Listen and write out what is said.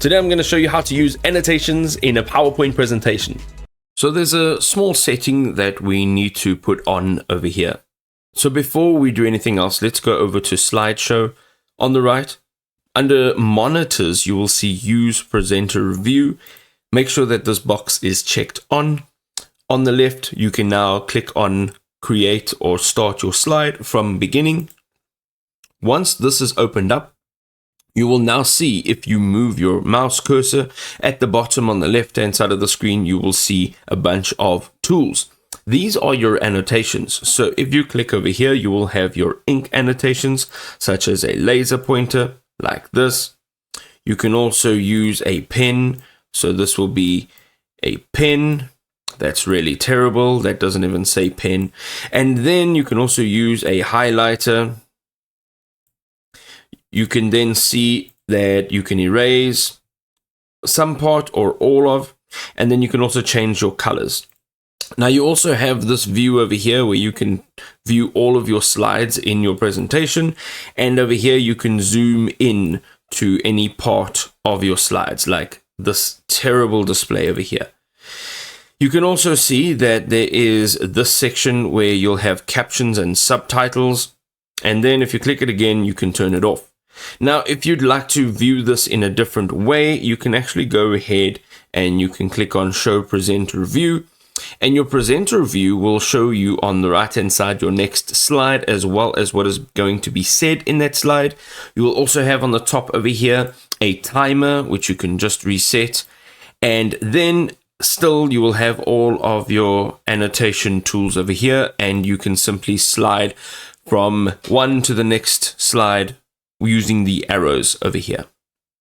Today I'm going to show you how to use annotations in a PowerPoint presentation. So there's a small setting that we need to put on over here. So before we do anything else, let's go over to slideshow on the right. Under monitors, you will see use presenter view. Make sure that this box is checked on. On the left, you can now click on create or start your slide from beginning. Once this is opened up, you will now see, if you move your mouse cursor at the bottom on the left hand side of the screen, you will see a bunch of tools. These are your annotations. So if you click over here, you will have your ink annotations, such as a laser pointer like this. You can also use a pen. So this will be a pen. That's really terrible. That doesn't even say pen. And then you can also use a highlighter. You can then see that you can erase some part or all of, and then you can also change your colors. Now you also have this view over here where you can view all of your slides in your presentation, and over here you can zoom in to any part of your slides, like this terrible display over here. You can also see that there is this section where you'll have captions and subtitles, and then if you click it again, you can turn it off. Now, if you'd like to view this in a different way, you can actually go ahead and you can click on show presenter view, and your presenter view will show you on the right hand side your next slide, as well as what is going to be said in that slide. You will also have on the top over here a timer, which you can just reset, and then still you will have all of your annotation tools over here, and you can simply slide from one to the next slide using the arrows over here.